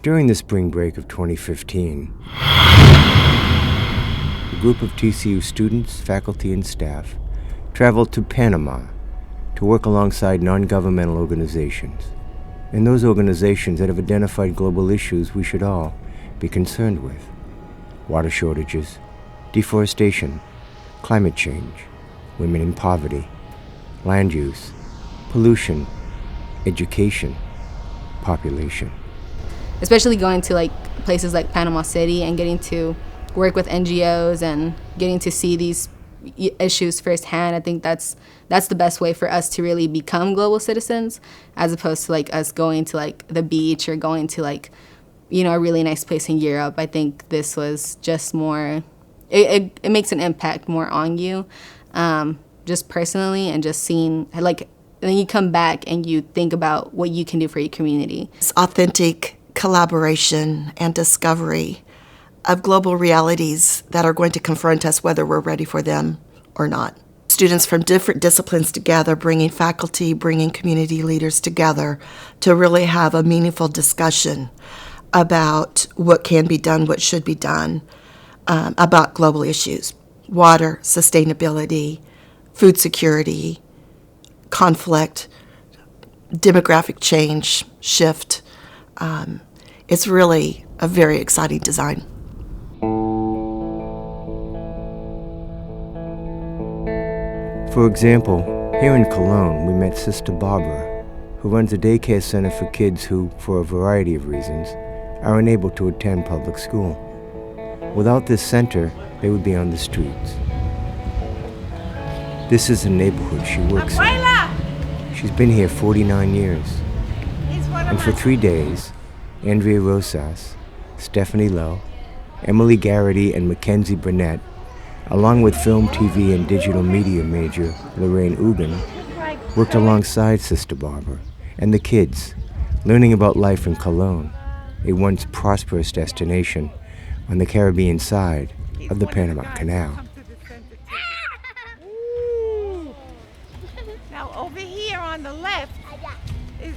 During the spring break of 2015, a group of TCU students, faculty, and staff traveled to Panama to work alongside non-governmental organizations, and those organizations that have identified global issues we should all be concerned with: water shortages, deforestation, climate change, women in poverty, land use, pollution, education, population. Especially going to like places like Panama City and getting to work with NGOs and getting to see these issues firsthand, I think that's the best way for us to really become global citizens, as opposed to like us going to like the beach or going to like, you know, a really nice place in Europe. I think this was just more, it makes an impact more on you, just personally, and just seeing like, and then you come back and you think about what you can do for your community. It's authentic collaboration and discovery of global realities that are going to confront us whether we're ready for them or not. Students from different disciplines together, bringing faculty, bringing community leaders together to really have a meaningful discussion about what can be done, what should be done, about global issues: water, sustainability, food security, conflict, demographic change, shift. It's really a very exciting design. For example, here in Cologne, we met Sister Barbara, who runs a daycare center for kids who, for a variety of reasons, are unable to attend public school. Without this center, they would be on the streets. This is the neighborhood she works in. She's been here 49 years. And for 3 days, Andrea Rosas, Stephanie Lowe, Emily Garrity, and Mackenzie Burnett, along with film, TV, and digital media major Lorraine Ugan, worked alongside Sister Barbara and the kids, learning about life in Cologne, a once prosperous destination on the Caribbean side of the Panama Canal. Now over here on the left is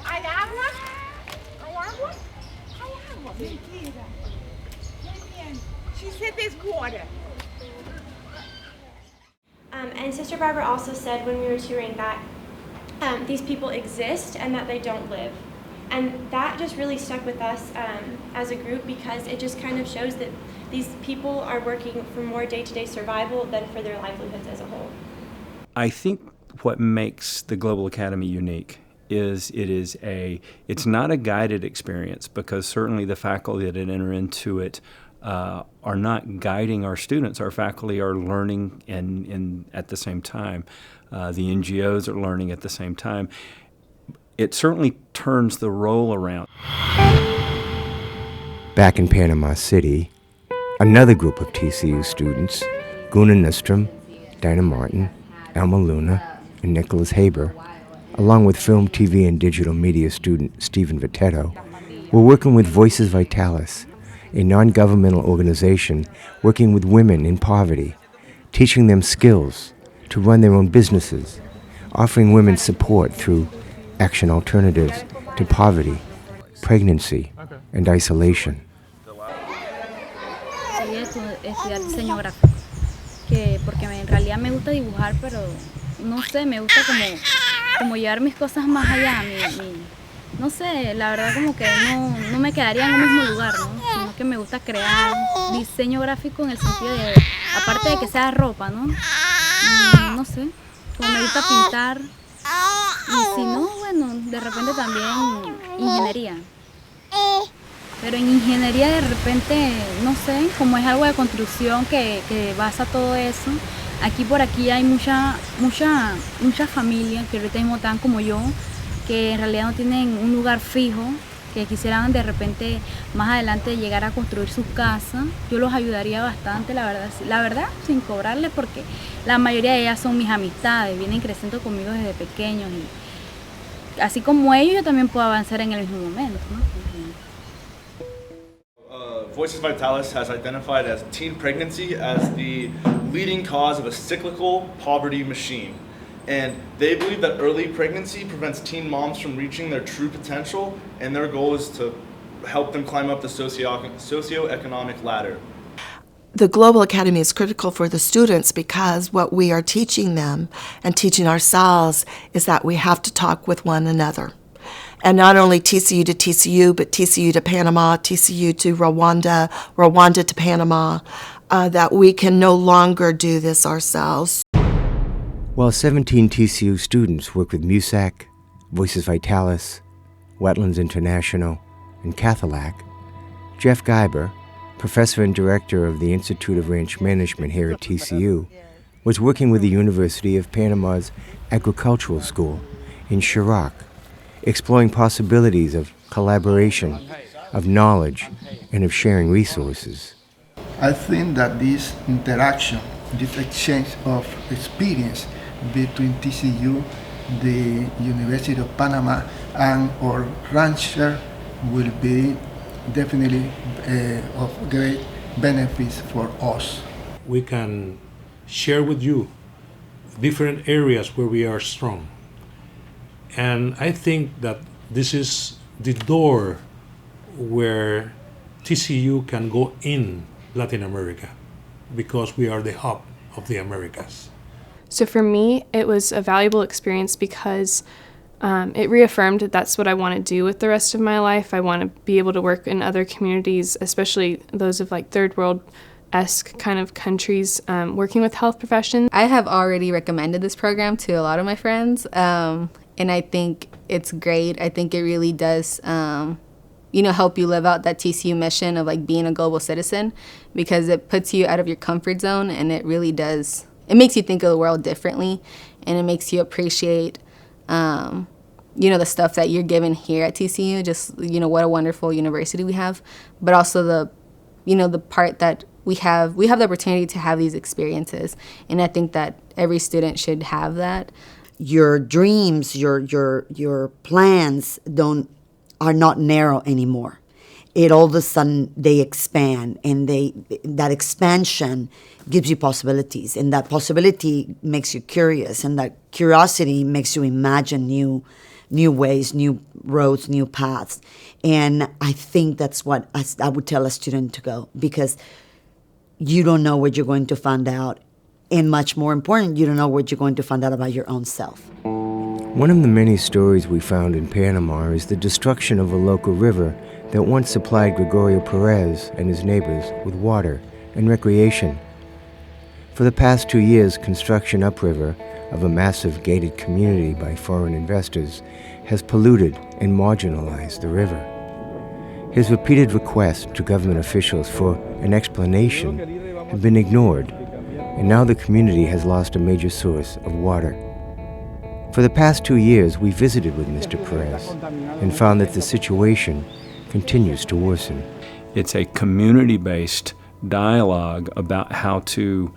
¿Hay agua? ¿Hay agua? ¿Hay agua? Mentira. Muy bien. She said there's water. And Sister Barbara also said when we were touring that these people exist and that they don't live. And that just really stuck with us as a group, because it just kind of shows that these people are working for more day-to-day survival than for their livelihoods as a whole. I think what makes the Global Academy unique is it's not a guided experience, because certainly the faculty that enter into it are not guiding our students. Our faculty are learning and at the same time. The NGOs are learning at the same time. It certainly turns the role around. Back in Panama City, another group of TCU students, Guna Nystrom, Dinah Martin, Alma Luna, and Nicholas Haber, along with film, TV, and digital media student Stephen Vitetto, were working with Voces Vitalesin, a non-governmental organization working with women in poverty, teaching them skills to run their own businesses, offering women support through action alternatives to poverty, pregnancy, and isolation. Estudiar diseño gráfico, porque en realidad me gusta dibujar, pero no sé, me gusta como llevar mis cosas más allá, no sé, la verdad como que no me quedaría en un mismo lugar, ¿no? Sino que me gusta crear diseño gráfico en el sentido de, aparte de que sea ropa, ¿no? No sé, como me gusta pintar, y si no, bueno, de repente también ingeniería. Pero en ingeniería de repente, no sé, como es algo de construcción que basa todo eso, por aquí hay mucha familia que ahorita mismo están como yo, que en realidad no tienen un lugar fijo, que quisieran de repente más adelante llegar a construir sus casas. Yo los ayudaría bastante, la verdad, sin cobrarles, porque la mayoría de ellas son mis amistades, vienen creciendo conmigo desde pequeños, y así como ellos, yo también puedo avanzar en el mismo momento, ¿no? Voces Vitalesin has identified as teen pregnancy as the leading cause of a cyclical poverty machine. And they believe that early pregnancy prevents teen moms from reaching their true potential, and their goal is to help them climb up the socioeconomic ladder. The Global Academy is critical for the students because what we are teaching them and teaching ourselves is that we have to talk with one another. And not only TCU to TCU, but TCU to Panama, TCU to Rwanda, Rwanda to Panama, that we can no longer do this ourselves. While 17 TCU students work with MUSEC, Voces Vitalesin, Wetlands International, and Cathalac, Jeff Geiber, professor and director of the Institute of Ranch Management here at TCU, was working with the University of Panama's Agricultural School in Chirac, exploring possibilities of collaboration, of knowledge, and of sharing resources. I think that this interaction, this exchange of experience between TCU, the University of Panama, and our rancher will be definitely of great benefits for us. We can share with you different areas where we are strong. And I think that this is the door where TCU can go in Latin America, because we are the hub of the Americas. So for me, it was a valuable experience because it reaffirmed that that's what I want to do with the rest of my life. I want to be able to work in other communities, especially those of like third world-esque kind of countries, working with health professions. I have already recommended this program to a lot of my friends, and I think it's great. I think it really does, help you live out that TCU mission of like being a global citizen, because it puts you out of your comfort zone, and it really does. It makes you think of the world differently, and it makes you appreciate the stuff that you're given here at TCU, just, what a wonderful university we have, but also the part that we have the opportunity to have these experiences. And I think that every student should have that. Your dreams, your plans are not narrow anymore. It all of a sudden they expand, and that expansion gives you possibilities, and that possibility makes you curious, and that curiosity makes you imagine new ways, new roads, new paths. And I think that's what I would tell a student to go, because you don't know what you're going to find out, and much more important, you don't know what you're going to find out about your own self. One of the many stories we found in Panama is the destruction of a local river that once supplied Gregorio Perez and his neighbors with water and recreation. For the past 2 years, construction upriver of a massive gated community by foreign investors has polluted and marginalized the river. His repeated requests to government officials for an explanation have been ignored, and now the community has lost a major source of water. For the past 2 years, we visited with Mr. Perez and found that the situation continues to worsen. It's a community-based dialogue about how to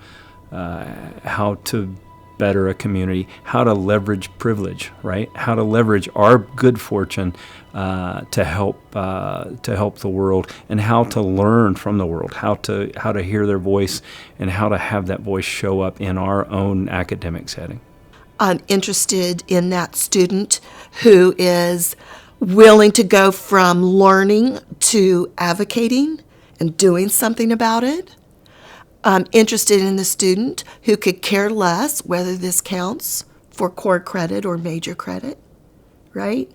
better a community, how to leverage privilege, right? How to leverage our good fortune to help the world, and how to learn from the world, how to hear their voice, and how to have that voice show up in our own academic setting. I'm interested in that student who is willing to go from learning to advocating and doing something about it. I'm interested in the student who could care less whether this counts for core credit or major credit, right?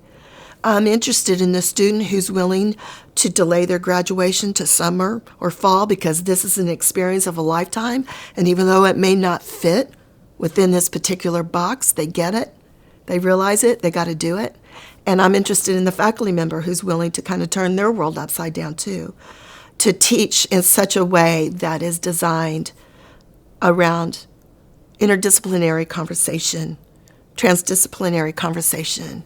I'm interested in the student who's willing to delay their graduation to summer or fall because this is an experience of a lifetime, and even though it may not fit within this particular box, they get it, they realize it, they got to do it. And I'm interested in the faculty member who's willing to kind of turn their world upside down too, to teach in such a way that is designed around interdisciplinary conversation, transdisciplinary conversation,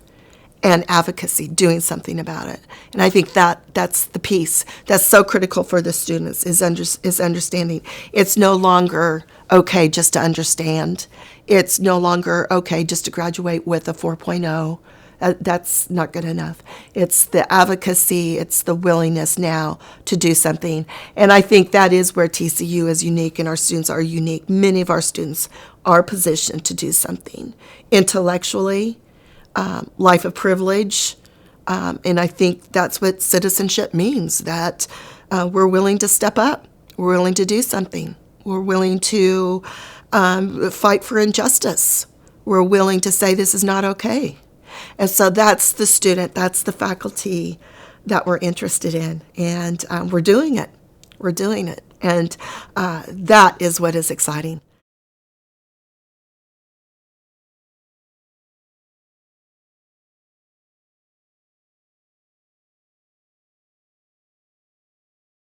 and advocacy, doing something about it. And I think that's the piece that's so critical for the students, is understanding. It's no longer okay just to understand. It's no longer okay just to graduate with a 4.0. That's not good enough. It's the advocacy, it's the willingness now to do something. And I think that is where TCU is unique and our students are unique. Many of our students are positioned to do something intellectually, life of privilege, and I think that's what citizenship means, that we're willing to step up, we're willing to do something, we're willing to fight for injustice, we're willing to say this is not okay. And so that's the student, that's the faculty that we're interested in, and we're doing it. We're doing it, and that is what is exciting.